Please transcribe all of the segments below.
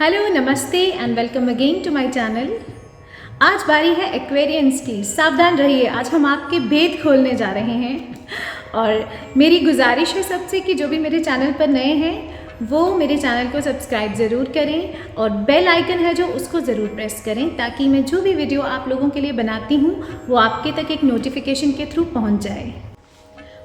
Hello, नमस्ते and welcome again to my channel. आज बारी है एक्वेरियंस की। सावधान रहिए, आज हम आपके भेद खोलने जा रहे हैं। और मेरी गुजारिश है सबसे कि जो भी मेरे चैनल पर नए हैं वो मेरे चैनल को सब्सक्राइब ज़रूर करें और बेल आइकन है जो उसको ज़रूर प्रेस करें ताकि मैं जो भी वीडियो आप लोगों के लिए बनाती हूँ वो आपके तक एक नोटिफिकेशन के थ्रू पहुँच जाए।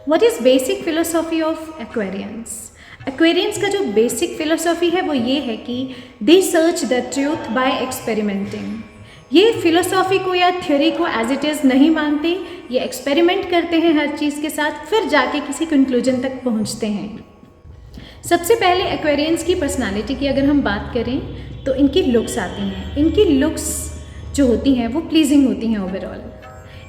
What is basic philosophy of aquarians? Aquarians का जो बेसिक फिलोसॉफी है वो ये है कि they search the truth by experimenting. ये फिलोसॉफी को या थ्योरी को एज इट इज़ नहीं मानते, ये एक्सपेरिमेंट करते हैं हर चीज़ के साथ, फिर जाके किसी कंक्लूजन तक पहुंचते हैं। सबसे पहले एक्वेरियंस की पर्सनालिटी की अगर हम बात करें तो इनकी लुक्स आती हैं। इनकी लुक्स जो होती हैं वो प्लीजिंग होती हैं ओवरऑल।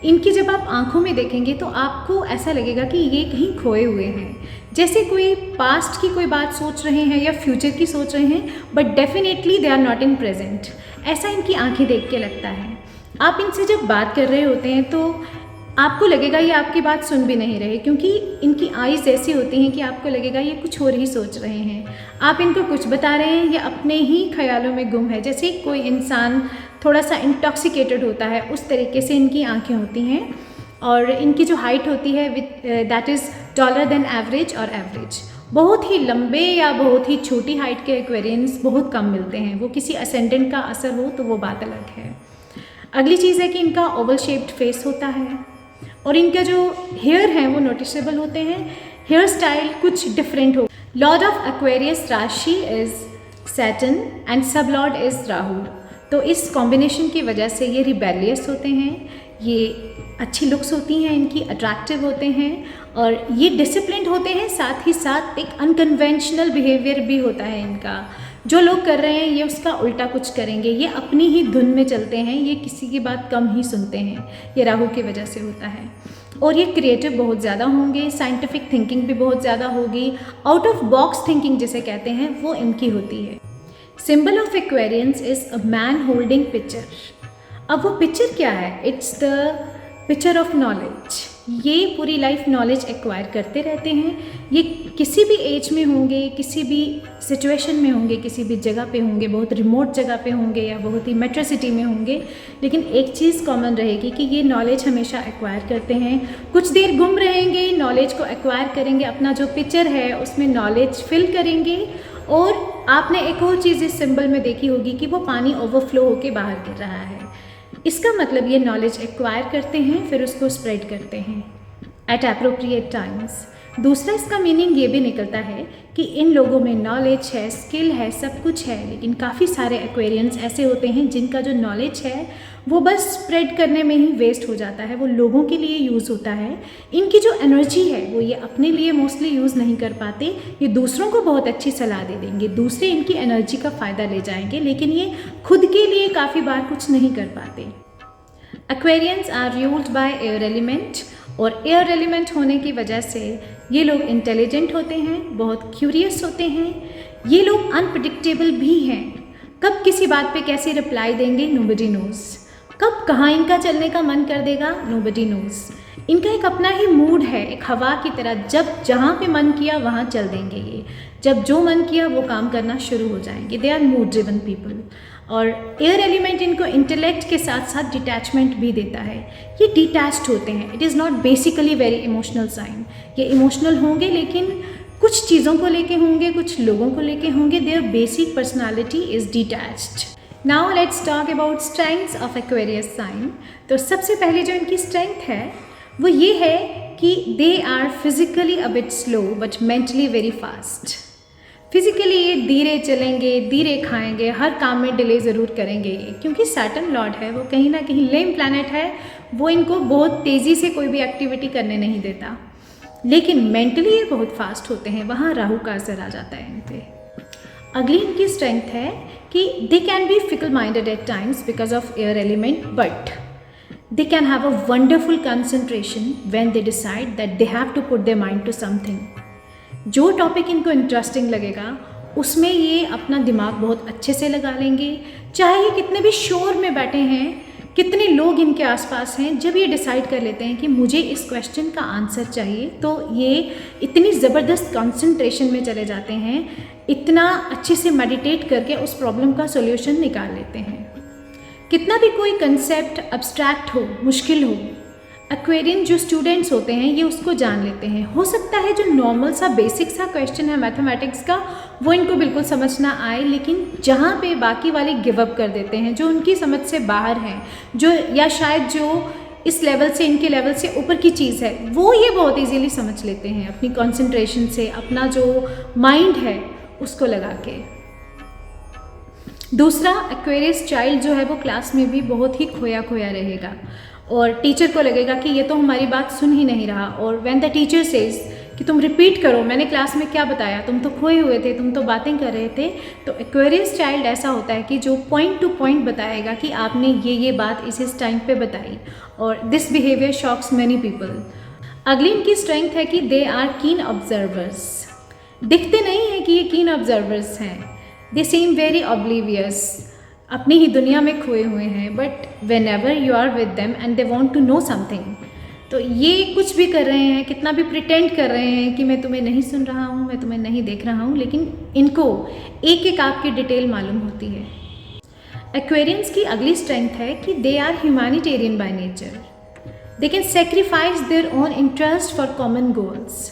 इनकी जब आप आंखों में देखेंगे तो आपको ऐसा लगेगा कि ये कहीं खोए हुए हैं, जैसे कोई पास्ट की कोई बात सोच रहे हैं या फ्यूचर की सोच रहे हैं, but definitely they are not in present. ऐसा इनकी आंखें देख के लगता है। आप इनसे जब बात कर रहे होते हैं तो आपको लगेगा ये आपकी बात सुन भी नहीं रहे, क्योंकि इनकी आईज़ ऐसी होती हैं कि आपको लगेगा ये कुछ और ही सोच रहे हैं। आप इनको कुछ बता रहे हैं, ये अपने ही ख्यालों में गुम है। जैसे कोई इंसान थोड़ा सा इंटॉक्सिकेटेड होता है उस तरीके से इनकी आंखें होती हैं। और इनकी जो हाइट होती है that is taller than average और एवरेज। बहुत ही लंबे या बहुत ही छोटी हाइट के एक्वेरियंस बहुत कम मिलते हैं। वो किसी असेंडेंट का असर हो तो वो बात अलग है। अगली चीज़ है कि इनका ओवल शेप्ड फेस होता है और इनका जो हेयर हैं वो नोटिसेबल होते हैं। हेयर स्टाइल कुछ डिफरेंट हो। लॉर्ड ऑफ एक्वेरियस राशि इज सैटर्न एंड सब लॉर्ड इज राहु। तो इस कॉम्बिनेशन की वजह से ये रिबेलियस होते हैं, ये अच्छी लुक्स होती हैं इनकी, अट्रैक्टिव होते हैं और ये डिसिप्लिन्ड होते हैं। साथ ही साथ एक अनकन्वेंशनल बिहेवियर भी होता है इनका। जो लोग कर रहे हैं ये उसका उल्टा कुछ करेंगे। ये अपनी ही धुन में चलते हैं, ये किसी की बात कम ही सुनते हैं। ये राहु की वजह से होता है। और ये क्रिएटिव बहुत ज़्यादा होंगे, साइंटिफिक थिंकिंग भी बहुत ज़्यादा होगी। आउट ऑफ बॉक्स थिंकिंग जिसे कहते हैं वो इनकी होती है। Symbol of Aquarians is a man holding picture. अब वो पिक्चर क्या है? It's the picture of knowledge. ये पूरी लाइफ नॉलेज एक्वायर करते रहते हैं। ये किसी भी एज में होंगे, किसी भी सिचुएशन में होंगे, किसी भी जगह पे होंगे, बहुत रिमोट जगह पे होंगे या बहुत ही मेट्रो सिटी में होंगे, लेकिन एक चीज़ कॉमन रहेगी कि ये नॉलेज हमेशा एक्वायर करते हैं। कुछ देर गुम रहेंगे, नॉलेज को एक्वायर करेंगे, अपना जो पिक्चर है उसमें नॉलेज फिल करेंगे। और आपने एक और चीज़ इस सिंबल में देखी होगी कि वो पानी ओवरफ्लो होकर बाहर गिर रहा है। इसका मतलब ये नॉलेज एक्वायर करते हैं फिर उसको स्प्रेड करते हैं एट एप्रोप्रिएट टाइम्स। दूसरा इसका मीनिंग ये भी निकलता है कि इन लोगों में नॉलेज है, स्किल है, सब कुछ है, लेकिन काफ़ी सारे एक्वेरियंस ऐसे होते हैं जिनका जो नॉलेज है वो बस स्प्रेड करने में ही वेस्ट हो जाता है, वो लोगों के लिए यूज़ होता है। इनकी जो एनर्जी है वो ये अपने लिए मोस्टली यूज़ नहीं कर पाते। ये दूसरों को बहुत अच्छी सलाह दे देंगे, दूसरे इनकी एनर्जी का फ़ायदा ले जाएंगे, लेकिन ये खुद के लिए काफ़ी बार कुछ नहीं कर पाते। Aquarians are ruled by air element और एयर एलिमेंट होने की वजह से ये लोग इंटेलिजेंट होते हैं, बहुत क्यूरियस होते हैं। ये लोग अनप्रिडिक्टेबल भी हैं। कब किसी बात पे कैसे रिप्लाई देंगे नोबडी नोज़। कब कहाँ इनका चलने का मन कर देगा नोबडी नोज़। इनका एक अपना ही मूड है, एक हवा की तरह। जब जहाँ पे मन किया वहाँ चल देंगे ये। जब जो मन किया वो काम करना शुरू हो जाएंगे। They are mood driven people. और एयर एलिमेंट इनको इंटेलेक्ट के साथ साथ डिटैचमेंट भी देता है। ये डिटैच्ड होते हैं। It is not basically very emotional sign. ये इमोशनल होंगे लेकिन कुछ चीज़ों को लेके होंगे, कुछ लोगों को लेके होंगे। Their basic personality is detached. Now let's talk about strengths of Aquarius sign. तो सबसे पहले जो इनकी स्ट्रेंथ है वो ये है कि they are physically a bit slow but mentally very fast. Physically ये धीरे चलेंगे, धीरे खाएंगे, हर काम में डिले ज़रूर करेंगे ये, क्योंकि सैटर्न लॉर्ड है, वो कहीं ना कहीं लेम प्लैनेट है, वो इनको बहुत तेज़ी से कोई भी एक्टिविटी करने नहीं देता। लेकिन मेंटली ये बहुत फास्ट होते हैं, वहाँ राहु का असर आ जाता है इन पे। अगली इनकी स्ट्रेंथ है कि they can be fickle minded at times because of air element, but they can have a wonderful concentration when they decide that they have to put their mind to something. जो topic इनको interesting लगेगा उसमें ये अपना दिमाग बहुत अच्छे से लगा लेंगे। चाहे ये कितने भी शोर में बैठे हैं, कितने लोग इनके आसपास हैं, जब ये डिसाइड कर लेते हैं कि मुझे इस क्वेश्चन का आंसर चाहिए, तो ये इतनी ज़बरदस्त कंसंट्रेशन में चले जाते हैं, इतना अच्छे से मेडिटेट करके उस प्रॉब्लम का सॉल्यूशन निकाल लेते हैं। कितना भी कोई कंसेप्ट अब्स्ट्रैक्ट हो, मुश्किल हो, एक्वेरियन जो स्टूडेंट्स होते हैं ये उसको जान लेते हैं। हो सकता है जो नॉर्मल सा बेसिक सा क्वेश्चन है मैथमेटिक्स का वो इनको बिल्कुल समझ ना आए, लेकिन जहाँ पे बाकी वाले गिव अप कर देते हैं, जो उनकी समझ से बाहर हैं, जो या शायद जो इस लेवल से, इनके लेवल से ऊपर की चीज़ है, वो ये बहुत इजीली समझ लेते हैं अपनी कंसंट्रेशन से, अपना जो माइंड है उसको लगा के। दूसरा, एक्वेरियस चाइल्ड जो है वो क्लास में भी बहुत ही खोया खोया रहेगा और टीचर को लगेगा कि ये तो हमारी बात सुन ही नहीं रहा। और व्हेन द टीचर सेज कि तुम रिपीट करो, मैंने क्लास में क्या बताया, तुम तो खोए हुए थे, तुम तो बातें कर रहे थे। तो एक्वेरियस चाइल्ड ऐसा होता है कि जो पॉइंट टू पॉइंट बताएगा कि आपने ये बात इस टाइम पे बताई, और this behaviour shocks many people. अगली इनकी स्ट्रेंथ है कि दे आर कीन ऑब्जर्वर्स। दिखते नहीं है कि ये कीन ऑब्जर्वर्स हैं, दे सीम वेरी ऑब्लिवियस, अपनी ही दुनिया में खोए हुए हैं, but whenever you are with them and they want to know something, तो ये कुछ भी कर रहे हैं, कितना भी प्रिटेंड कर रहे हैं कि मैं तुम्हें नहीं सुन रहा हूँ, मैं तुम्हें नहीं देख रहा हूँ, लेकिन इनको एक एक आपकी डिटेल मालूम होती है। एक्वेरियंस की अगली स्ट्रेंथ है कि they are humanitarian by nature, they can sacrifice their own interest for common goals.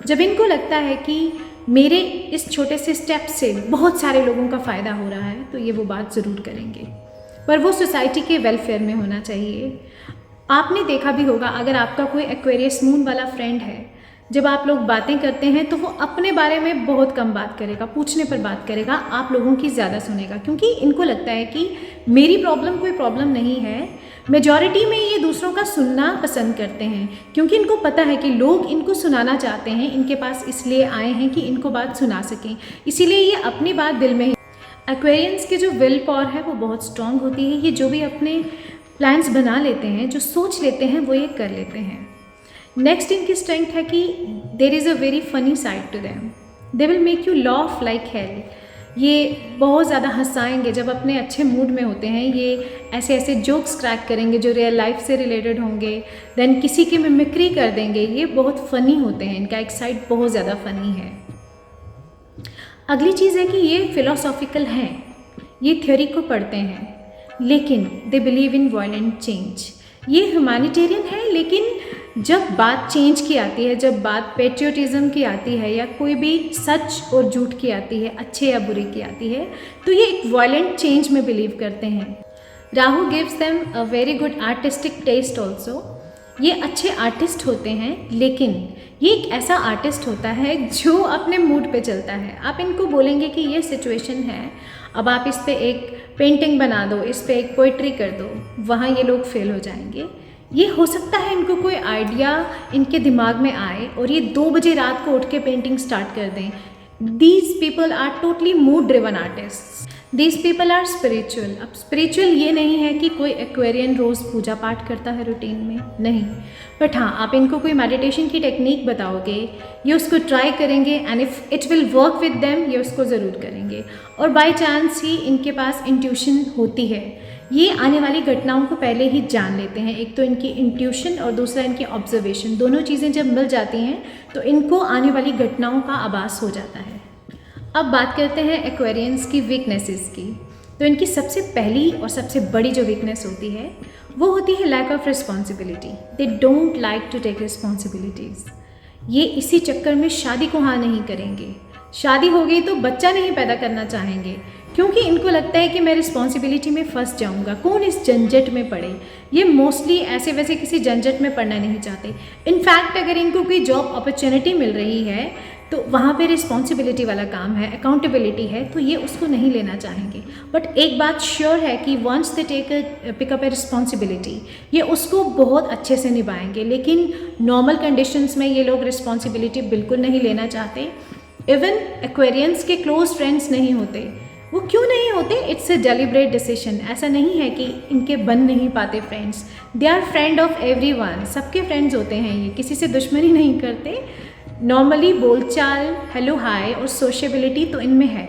जब इनको लगता है कि मेरे इस छोटे से स्टेप से बहुत सारे लोगों का फ़ायदा हो रहा है, तो ये वो बात ज़रूर करेंगे, पर वो सोसाइटी के वेलफेयर में होना चाहिए। आपने देखा भी होगा, अगर आपका कोई एक्वेरियस मून वाला फ्रेंड है, जब आप लोग बातें करते हैं तो वो अपने बारे में बहुत कम बात करेगा, पूछने पर बात करेगा, आप लोगों की ज़्यादा सुनेगा, क्योंकि इनको लगता है कि मेरी प्रॉब्लम कोई प्रॉब्लम नहीं है। मेजॉरिटी में ये दूसरों का सुनना पसंद करते हैं, क्योंकि इनको पता है कि लोग इनको सुनाना चाहते हैं, इनके पास इसलिए आए हैं कि इनको बात सुना सकें, इसीलिए ये अपनी बात दिल में ही। एक्वेरियंस की जो विल पावर है वो बहुत स्ट्रांग होती है, ये जो भी अपने प्लान्स बना लेते हैं, जो सोच लेते हैं, वो ये कर लेते हैं। नेक्स्ट इनकी स्ट्रेंथ है कि there is a very funny side to them, they will make you laugh like hell. ये बहुत ज़्यादा हंसाएंगे, जब अपने अच्छे मूड में होते हैं ये ऐसे ऐसे जोक्स क्रैक करेंगे जो रियल लाइफ से रिलेटेड होंगे, देन किसी की मिमिक्री कर देंगे, ये बहुत फ़नी होते हैं, इनका एक साइड बहुत ज़्यादा फ़नी है। अगली चीज़ है कि ये फिलोसॉफिकल हैं, ये थ्योरी को पढ़ते हैं, लेकिन they believe in violent change. ये ह्यूमैनिटेरियन है, लेकिन जब बात चेंज की आती है, जब बात पेट्रियोटिज्म की आती है, या कोई भी सच और झूठ की आती है, अच्छे या बुरे की आती है, तो ये एक वायलेंट चेंज में बिलीव करते हैं। Rahu gives them a very good artistic taste also. ये अच्छे आर्टिस्ट होते हैं, लेकिन ये एक ऐसा आर्टिस्ट होता है जो अपने मूड पे चलता है। आप इनको बोलेंगे कि ये सिचुएशन है, अब आप इस पे एक पेंटिंग बना दो, इस पे एक पोइट्री कर दो, वहाँ ये लोग फेल हो जाएंगे। ये हो सकता है इनको कोई आइडिया इनके दिमाग में आए और ये 2 बजे रात को उठ के पेंटिंग स्टार्ट कर दें। These people are totally mood driven artist, these people are spiritual. अब स्पिरिचुअल ये नहीं है कि कोई एक्वेरियन रोज़ पूजा पाठ करता है रूटीन में, नहीं, बट हाँ, आप इनको कोई मेडिटेशन की टेक्निक बताओगे, ये उसको ट्राई करेंगे, and if it will work with them, ये उसको ज़रूर करेंगे। और बाय चांस ही इनके पास इंट्यूशन होती है, ये आने वाली घटनाओं को पहले ही जान लेते हैं। एक तो इनकी इंट्यूशन और दूसरा इनकी ऑब्जर्वेशन, दोनों चीज़ें जब मिल जाती हैं तो इनको आने वाली घटनाओं का आभास हो जाता है। अब बात करते हैं एक्वेरियंस की वीकनेसेस की। तो इनकी सबसे पहली और सबसे बड़ी जो वीकनेस होती है वो होती है lack of responsibility. They don't like to take responsibilities. ये इसी चक्कर में शादी को हाँ नहीं करेंगे, शादी हो गई तो बच्चा नहीं पैदा करना चाहेंगे, क्योंकि इनको लगता है कि मैं रिस्पॉन्सिबिलिटी में फंस जाऊंगा, कौन इस झंझट में पड़े। ये मोस्टली ऐसे वैसे किसी झंझट में पड़ना नहीं चाहते। इनफैक्ट अगर इनको कोई जॉब अपॉर्चुनिटी मिल रही है तो वहाँ पे रिस्पॉन्सिबिलिटी वाला काम है, अकाउंटेबिलिटी है, तो ये उसको नहीं लेना चाहेंगे। बट एक बात श्योर है कि once they pick up a responsibility, ये उसको बहुत अच्छे से निभाएंगे। लेकिन नॉर्मल कंडीशंस में ये लोग रिस्पॉन्सिबिलिटी बिल्कुल नहीं लेना चाहते। इवन एक्वेरियंस के क्लोज फ्रेंड्स नहीं होते। वो क्यों नहीं होते? It's a deliberate decision. ऐसा नहीं है कि इनके बन नहीं पाते friends, they are friend of everyone. सबके फ्रेंड्स होते हैं, ये किसी से दुश्मनी नहीं करते। नॉर्मली बोलचाल, हेलो हाय और सोशेबिलिटी तो इनमें है।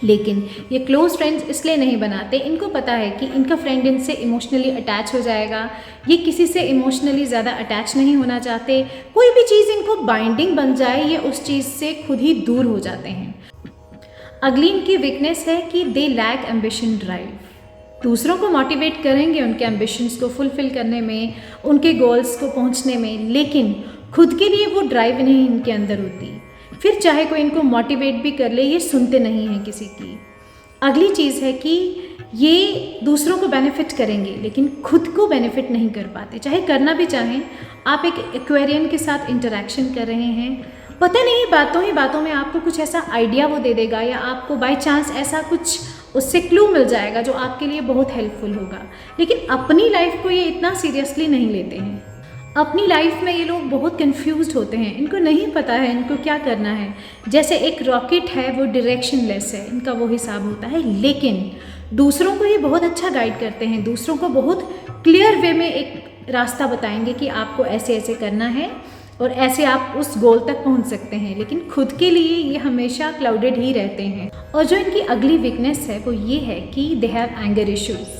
लेकिन ये क्लोज फ्रेंड्स इसलिए नहीं बनाते, इनको पता है कि इनका फ्रेंड इनसे इमोशनली अटैच हो जाएगा, ये किसी से इमोशनली ज़्यादा अटैच नहीं होना चाहते। कोई भी चीज़ इनको बाइंडिंग बन जाए, ये उस चीज़ से खुद ही दूर हो जाते हैं। अगली इनकी वीकनेस है कि दे लैक एम्बिशन ड्राइव। दूसरों को मोटिवेट करेंगे उनके एम्बिशंस को फुलफ़िल करने में, उनके गोल्स को पहुंचने में, लेकिन खुद के लिए वो ड्राइव नहीं इनके अंदर होती। फिर चाहे कोई इनको मोटिवेट भी कर ले, ये सुनते नहीं हैं किसी की। अगली चीज़ है कि ये दूसरों को बेनिफिट करेंगे लेकिन खुद को बेनिफिट नहीं कर पाते, चाहे करना भी चाहें। आप एक एक्वेरियन के साथ इंटरेक्शन कर रहे हैं, पता नहीं बातों ही बातों में आपको कुछ ऐसा आइडिया वो दे देगा, या आपको बाय चांस ऐसा कुछ उससे क्लू मिल जाएगा जो आपके लिए बहुत हेल्पफुल होगा। लेकिन अपनी लाइफ को ये इतना सीरियसली नहीं लेते हैं। अपनी लाइफ में ये लोग बहुत कंफ्यूज्ड होते हैं, इनको नहीं पता है इनको क्या करना है। जैसे एक रॉकेट है, वो डायरेक्शनलेस है, इनका वो हिसाब होता है। लेकिन दूसरों को ये बहुत अच्छा गाइड करते हैं, दूसरों को बहुत क्लियर वे में एक रास्ता बताएंगे कि आपको ऐसे ऐसे करना है और ऐसे आप उस गोल तक पहुंच सकते हैं। लेकिन खुद के लिए ये हमेशा क्लाउडेड ही रहते हैं। और जो इनकी अगली वीकनेस है वो ये है कि दे हैव एंगर इश्यूज़।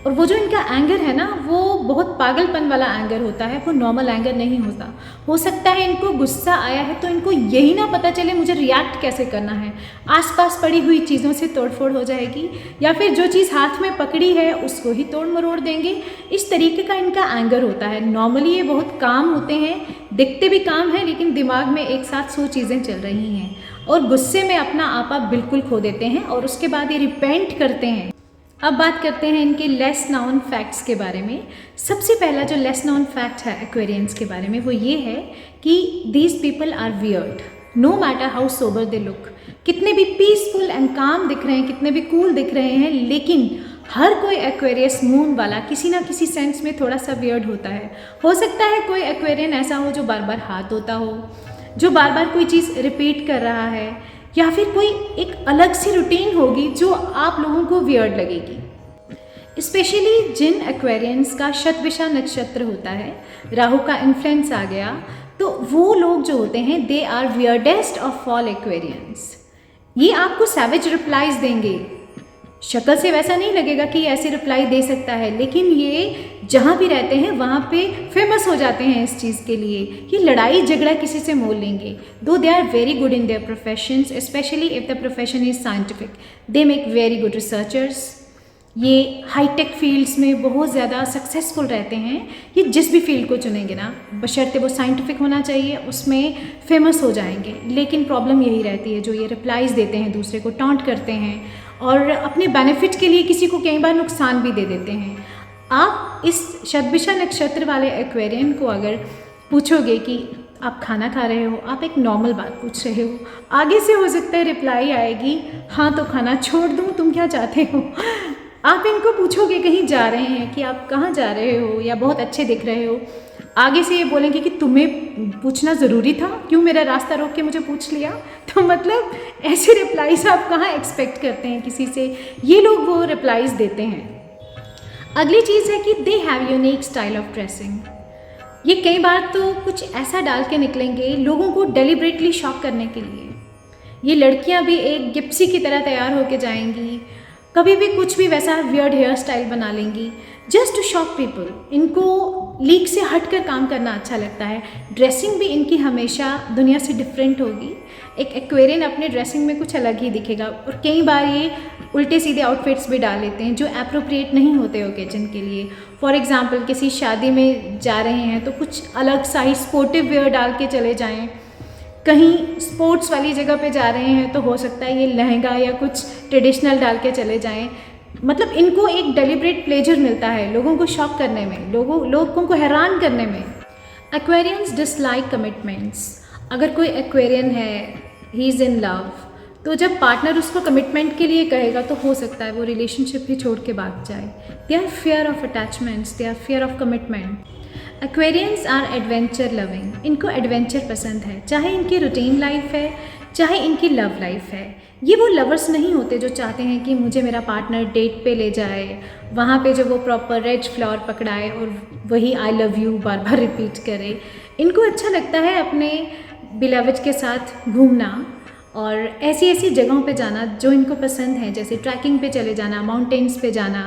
और वो जो इनका एंगर है ना, वो बहुत पागलपन वाला एंगर होता है, वो नॉर्मल एंगर नहीं होता। हो सकता है इनको गुस्सा आया है तो इनको यही ना पता चले मुझे रिएक्ट कैसे करना है, आसपास पड़ी हुई चीज़ों से तोड़फोड़ हो जाएगी, या फिर जो चीज़ हाथ में पकड़ी है उसको ही तोड़ मरोड़ देंगे। इस तरीके का इनका एंगर होता है। नॉर्मली ये बहुत काम होते हैं, दिखते भी काम है, लेकिन दिमाग में एक साथ 100 चीज़ें चल रही हैं और गुस्से में अपना आपा बिल्कुल खो देते हैं और उसके बाद ये रिपेंट करते हैं। अब बात करते हैं इनके लेस नाउन फैक्ट्स के बारे में। सबसे पहला जो लेस नाउन फैक्ट है एक्वेरियंस के बारे में वो ये है कि these people are weird no matter how sober they look. कितने भी पीसफुल एंड काम दिख रहे हैं, कितने भी कूल दिख रहे हैं, लेकिन हर कोई एक्वेरियस मून वाला किसी ना किसी सेंस में थोड़ा सा वियर्ड होता है। हो सकता है कोई एक्वेरियन ऐसा हो जो बार बार हाथ धोता हो, जो बार बार कोई चीज़ रिपीट कर रहा है, या फिर कोई एक अलग सी रूटीन होगी जो आप लोगों को वियर्ड लगेगी। स्पेशली जिन एक्वेरियंस का शतभिषा नक्षत्र होता है, राहु का इन्फ्लुएंस आ गया, तो वो लोग जो होते हैं they are weirdest of all Aquarians. ये आपको सैवेज रिप्लाईज देंगे, शक्ल से वैसा नहीं लगेगा कि ऐसे रिप्लाई दे सकता है, लेकिन ये जहाँ भी रहते हैं वहाँ पे फेमस हो जाते हैं इस चीज़ के लिए। ये लड़ाई झगड़ा किसी से मोल लेंगे। Though they are very good in their professions, specially if the profession is scientific, they make very good researchers. ये हाईटेक फील्ड्स में बहुत ज़्यादा सक्सेसफुल रहते हैं। ये जिस भी फील्ड को चुनेंगे ना, बशर्ते वो साइंटिफिक होना चाहिए, उसमें फेमस हो जाएंगे। लेकिन प्रॉब्लम यही रहती है, जो ये रिप्लाईज देते हैं, दूसरे को टॉन्ट करते हैं और अपने बेनिफिट के लिए किसी को कई बार नुकसान भी दे देते हैं। आप इस शतभिषा नक्षत्र वाले एक्वेरियन को अगर पूछोगे कि आप खाना खा रहे हो, आप एक नॉर्मल बात पूछ रहे हो, आगे से हो सकता है रिप्लाई आएगी हाँ तो खाना छोड़ दूँ, तुम क्या चाहते हो। आप इनको पूछोगे कहीं जा रहे हैं कि आप कहाँ जा रहे हो या बहुत अच्छे दिख रहे हो, आगे से ये बोलेंगे कि तुम्हें पूछना ज़रूरी था, क्यों मेरा रास्ता रोक के मुझे पूछ लिया। तो मतलब ऐसे रिप्लाईज आप कहाँ एक्सपेक्ट करते हैं किसी से, ये लोग वो रिप्लाईज देते हैं। अगली चीज़ है कि they have unique style of dressing. ये कई बार तो कुछ ऐसा डाल के निकलेंगे लोगों को डेलिब्रेटली शॉक करने के लिए। ये लड़कियां भी एक गिप्सी की तरह तैयार होके जाएंगी, कभी भी कुछ भी वैसा वियर्ड हेयर स्टाइल बना लेंगी जस्ट टू शॉक पीपल। इनको लीक से हटकर काम करना अच्छा लगता है। ड्रेसिंग भी इनकी हमेशा दुनिया से डिफरेंट होगी। एक एक्वेरियन अपने ड्रेसिंग में कुछ अलग ही दिखेगा और कई बार ये उल्टे सीधे आउटफिट्स भी डाल लेते हैं जो अप्रोप्रिएट नहीं होते ओकेजन के लिए। फॉर एग्जांपल किसी शादी में जा रहे हैं तो कुछ अलग सा ही स्पोर्टिव वेयर डाल के चले जाएं, कहीं स्पोर्ट्स वाली जगह पे जा रहे हैं तो हो सकता है ये लहंगा या कुछ ट्रेडिशनल डाल के चले जाएं। मतलब इनको एक डेलिब्रेट प्लेजर मिलता है लोगों को शॉक करने में, लोगों को हैरान करने में। Aquarians dislike commitments. अगर कोई एक्वेरियन है, ही इज़ इन लव, तो जब पार्टनर उसको कमिटमेंट के लिए कहेगा तो हो सकता है वो रिलेशनशिप ही छोड़ के भाग जाए। They are fear of attachments, they are fear of commitment. Aquarians are adventure loving. इनको एडवेंचर पसंद है, चाहे इनकी रूटीन लाइफ है चाहे इनकी लव लाइफ है। ये वो लवर्स नहीं होते जो चाहते हैं कि मुझे मेरा पार्टनर डेट पे ले जाए, वहाँ पे जो वो प्रॉपर रेड फ्लावर पकड़ाए और वही I love you bar bar repeat करे। इनको अच्छा लगता है अपने बिलवड के साथ घूमना और ऐसी ऐसी जगहों पे जाना जो इनको पसंद है, जैसे ट्रैकिंग पे चले जाना, माउंटेन्स पे जाना,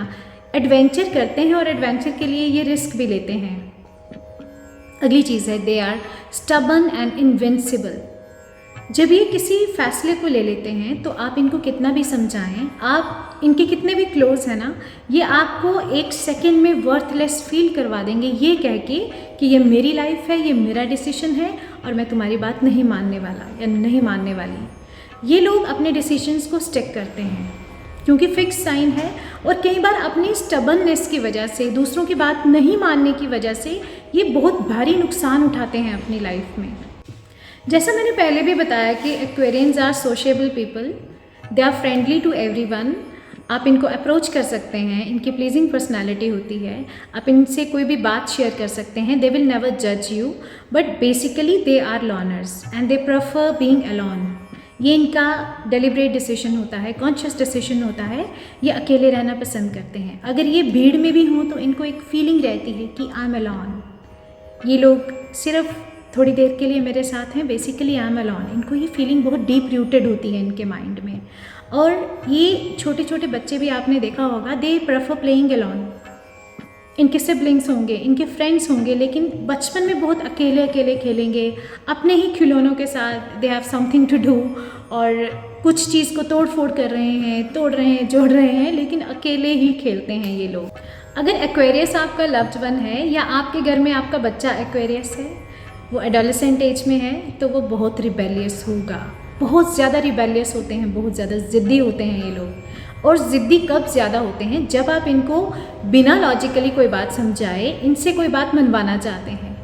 एडवेंचर करते हैं और एडवेंचर के लिए ये रिस्क भी लेते हैं। अगली चीज़ है they are stubborn and invincible. जब ये किसी फैसले को ले लेते हैं तो आप इनको कितना भी समझाएं, आप इनके कितने भी क्लोज हैं ना, ये आपको एक सेकंड में वर्थलेस फील करवा देंगे ये कह के कि ये मेरी लाइफ है, ये मेरा डिसीजन है और मैं तुम्हारी बात नहीं मानने वाला या नहीं मानने वाली। ये लोग अपने डिसीजंस को स्टिक करते हैं क्योंकि फिक्स साइन है, और कई बार अपनी स्टबर्ननेस की वजह से, दूसरों की बात नहीं मानने की वजह से ये बहुत भारी नुकसान उठाते हैं अपनी लाइफ में। जैसा मैंने पहले भी बताया कि Aquarians are sociable people, they are friendly to everyone. आप इनको अप्रोच कर सकते हैं, इनकी प्लीजिंग पर्सनालिटी होती है, आप इनसे कोई भी बात शेयर कर सकते हैं। दे विल नेवर जज you, but basically they are loners and they prefer being alone. ये इनका डेलिब्रेट डिसीजन होता है, कॉन्शियस डिसीजन होता है, ये अकेले रहना पसंद करते हैं। अगर ये भीड़ में भी हों तो इनको एक फीलिंग रहती है कि आई एम अलोन। ये लोग सिर्फ थोड़ी देर के लिए मेरे साथ हैं, बेसिकली आई एम अलोन। इनको ये फीलिंग बहुत डीप रूटेड होती है इनके माइंड में। और ये छोटे छोटे बच्चे भी आपने देखा होगा, दे प्रेफर प्लेइंग अलोन। इनके सिबलिंग्स होंगे, इनके फ्रेंड्स होंगे, लेकिन बचपन में बहुत अकेले अकेले खेलेंगे अपने ही खिलौनों के साथ। They have something to do, और कुछ चीज़ को तोड़ फोड़ कर रहे हैं, तोड़ रहे हैं, जोड़ रहे हैं, लेकिन अकेले ही खेलते हैं ये लोग। अगर एक्वेरियस आपका लव्ड वन है या आपके घर में आपका बच्चा एक्वेरियस है, वो एडोलेसेंट एज में है, तो वो बहुत रिबेलियस होगा। बहुत ज़्यादा रिबेलियस होते हैं, बहुत ज़्यादा ज़िद्दी होते हैं ये लोग। और ज़िद्दी कब ज़्यादा होते हैं? जब आप इनको बिना लॉजिकली कोई बात समझाए इनसे कोई बात मनवाना चाहते हैं।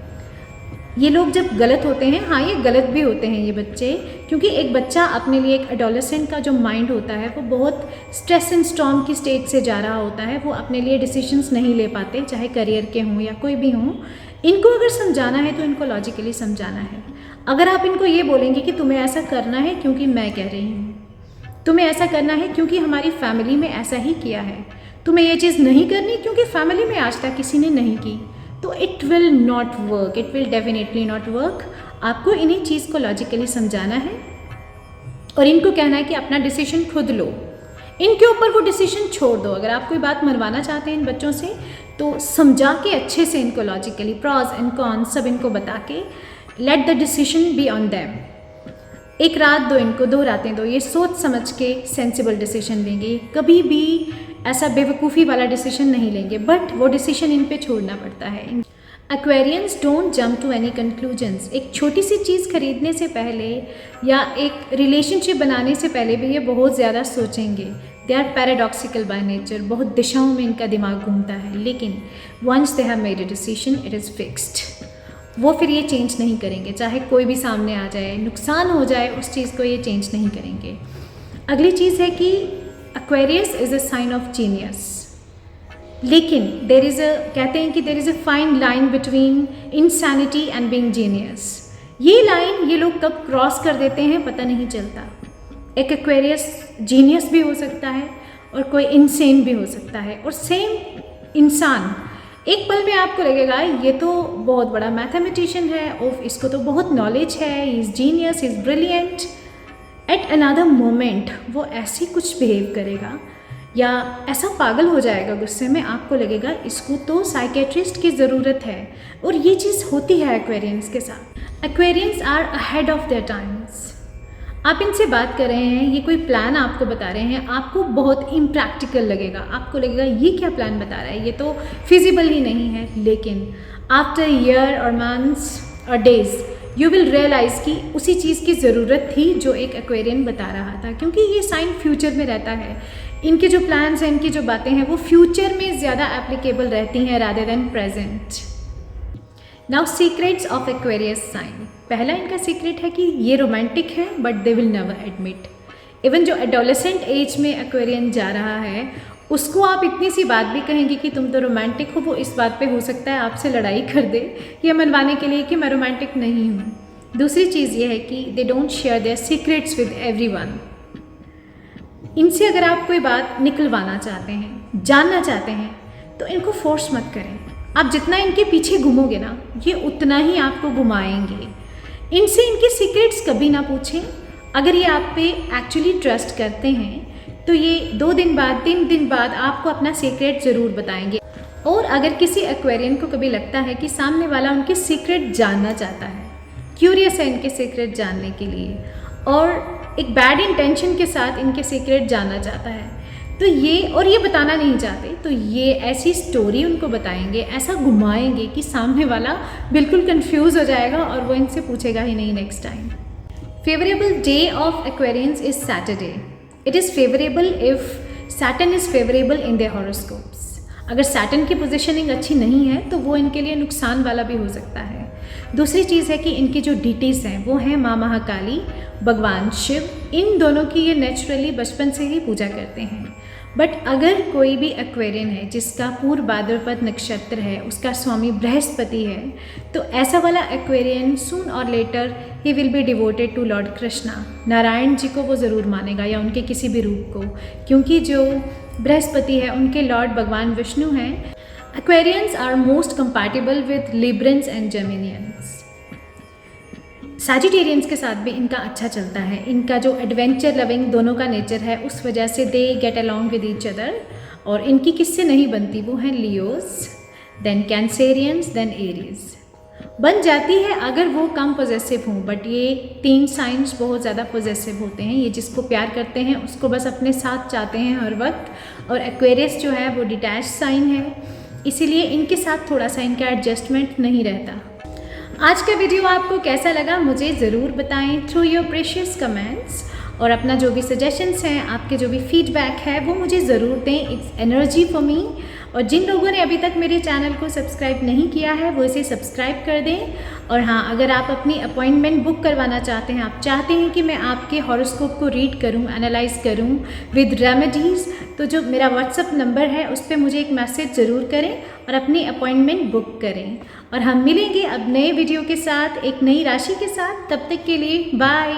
ये लोग जब गलत होते हैं, हाँ ये गलत भी होते हैं ये बच्चे, क्योंकि एक बच्चा अपने लिए, एक एडोलेसेंट का जो माइंड होता है वो बहुत स्ट्रेस एंड स्टॉर्म की स्टेज से जा रहा होता है। वो अपने लिए डिसीजंस नहीं ले पाते, चाहे करियर के हों या कोई भी हों। इनको अगर समझाना है तो इनको लॉजिकली समझाना है। अगर आप इनको ये बोलेंगे कि तुम्हें ऐसा करना है क्योंकि मैं कह रही हूँ, तुम्हें ऐसा करना है क्योंकि हमारी फैमिली में ऐसा ही किया है, तुम्हें ये चीज़ नहीं करनी क्योंकि फैमिली में आज तक किसी ने नहीं की, तो it will not work, it will definitely not work. आपको इन्हीं चीज़ को लॉजिकली समझाना है और इनको कहना है कि अपना डिसीजन खुद लो। इनके ऊपर वो डिसीजन छोड़ दो। अगर आप कोई बात मनवाना चाहते हैं इन बच्चों से तो समझा के अच्छे से इनको लॉजिकली प्रॉज एंड कॉन्स सब इनको बता के let the decision be on them. एक रात दो इनको, 2 रातें दो, ये सोच समझ के सेंसिबल डिसीजन लेंगे। कभी भी ऐसा बेवकूफ़ी वाला डिसीजन नहीं लेंगे, बट वो डिसीजन इन पे छोड़ना पड़ता है। Aquarians don't jump to any conclusions. एक छोटी सी चीज़ खरीदने से पहले या एक रिलेशनशिप बनाने से पहले भी ये बहुत ज़्यादा सोचेंगे। They are paradoxical by nature, बहुत दिशाओं में इनका दिमाग घूमता है, लेकिन once they have made a decision it is fixed. वो फिर ये चेंज नहीं करेंगे, चाहे कोई भी सामने आ जाए, नुकसान हो जाए, उस चीज़ को ये चेंज नहीं करेंगे। अगली चीज़ है कि Aquarius is a sign of genius, लेकिन देर इज़ अ, कहते हैं कि there is a fine line between insanity and being genius. ये लाइन ये लोग कब क्रॉस कर देते हैं पता नहीं चलता। एक एक्वेरियस जीनियस भी हो सकता है और कोई इंसेन भी हो सकता है, और सेम इंसान एक पल में आपको लगेगा ये तो बहुत बड़ा मैथमेटिशियन है, ओफ इसको तो बहुत नॉलेज है, he is genius, he is brilliant. At another moment वो ऐसी कुछ बिहेव करेगा या ऐसा पागल हो जाएगा गुस्से में, आपको लगेगा इसको तो साइकेट्रिस्ट की ज़रूरत है। और ये चीज़ होती है एक्वेरियंस के साथ। Aquarians are ahead of their times. आप इनसे बात कर रहे हैं, ये कोई प्लान आपको बता रहे हैं, आपको बहुत इम्प्रैक्टिकल लगेगा, आपको लगेगा ये क्या प्लान बता रहा है, ये तो फिजिबल ही नहीं है। लेकिन आफ्टर ईयर और मंथ्स और डेज यू विल रियलाइज़ कि उसी चीज़ की ज़रूरत थी जो एक एक्वेरियन बता रहा था, क्योंकि ये साइन फ्यूचर में रहता है। इनके जो प्लान्स हैं, इनकी जो बातें हैं, वो फ्यूचर में ज़्यादा एप्लीकेबल रहती हैं rather than present. Now secrets of Aquarius sign. पहला इनका सीक्रेट है कि ये रोमांटिक है but they will never admit. Even जो एडोलेसेंट एज में एक्वेरियन जा रहा है उसको आप इतनी सी बात भी कहेंगे कि तुम तो रोमांटिक हो, वो इस बात पे हो सकता है आपसे लड़ाई कर दे ये मनवाने के लिए कि मैं रोमांटिक नहीं हूँ। दूसरी चीज़ ये है कि they don't share their secrets with everyone. इनसे अगर आप कोई बात निकलवाना चाहते हैं, जानना चाहते हैं, तो इनको फोर्स मत करें। आप जितना इनके पीछे घूमोगे ना, ये उतना ही आपको घुमाएंगे। इनसे इनके सीक्रेट्स कभी ना पूछें। अगर ये आप पे एक्चुअली ट्रस्ट करते हैं तो ये 2 दिन बाद 3 दिन बाद आपको अपना सीक्रेट ज़रूर बताएंगे। और अगर किसी एक्वेरियन को कभी लगता है कि सामने वाला उनके सीक्रेट जानना चाहता है, क्यूरियस है इनके सीक्रेट जानने के लिए और एक बैड इंटेंशन के साथ इनके सीक्रेट जानना चाहता है, तो ये बताना नहीं चाहते, तो ये ऐसी स्टोरी उनको बताएंगे, ऐसा घुमाएंगे कि सामने वाला बिल्कुल कंफ्यूज हो जाएगा और वो इनसे पूछेगा ही नहीं next time. Favourable day of Aquarians is Saturday. It is favourable if Saturn is favourable in their horoscopes. अगर सैटर्न की पोजीशनिंग अच्छी नहीं है तो वो इनके लिए नुकसान वाला भी हो सकता है। दूसरी चीज़ है कि इनकी जो डीटीज़ हैं वो हैं माँ महाकाली, भगवान शिव। इन दोनों की ये नेचुरली बचपन से ही पूजा करते हैं। बट अगर कोई भी एक्वेरियन है जिसका पूर्व भाद्रपद नक्षत्र है, उसका स्वामी बृहस्पति है, तो ऐसा वाला aquarian sooner or later he will be devoted to lord Krishna. Narayan ji को वो ज़रूर मानेगा या उनके किसी भी रूप को, क्योंकि जो बृहस्पति है उनके लॉर्ड भगवान विष्णु हैं। Aquarians are most compatible with librans and geminians. Sagittarians के साथ भी इनका अच्छा चलता है। इनका जो एडवेंचर लविंग दोनों का नेचर है, उस वजह से they get along with each other. और इनकी किससे नहीं बनती, वो हैं Leos, then Cancerians, then Aries. बन जाती है अगर वो कम पॉजेसिव हों, बट ये 3 साइंस बहुत ज़्यादा पॉजेसिव होते हैं। ये जिसको प्यार करते हैं उसको बस अपने साथ चाहते हैं हर वक्त। और एक्वेरियस जो है वो डिटैच साइन है, इसीलिए इनके साथ थोड़ा सा इनका एडजस्टमेंट नहीं रहता। आज का वीडियो आपको कैसा लगा मुझे ज़रूर बताएं थ्रू योर प्रेशियस कमेंट्स। और अपना जो भी सजेशंस हैं, आपके जो भी फीडबैक है वो मुझे ज़रूर दें। It's energy for me. और जिन लोगों ने अभी तक मेरे चैनल को सब्सक्राइब नहीं किया है वो इसे सब्सक्राइब कर दें। और हाँ, अगर आप अपनी अपॉइंटमेंट बुक करवाना चाहते हैं, आप चाहते हैं कि मैं आपके हॉरोस्कोप को रीड करूं, एनालाइज करूं विद रेमेडीज़, तो जो मेरा व्हाट्सअप नंबर है उस पर मुझे एक मैसेज ज़रूर करें और अपनी अपॉइंटमेंट बुक करें। और हम मिलेंगे अब नए वीडियो के साथ, एक नई राशि के साथ। तब तक के लिए बाय।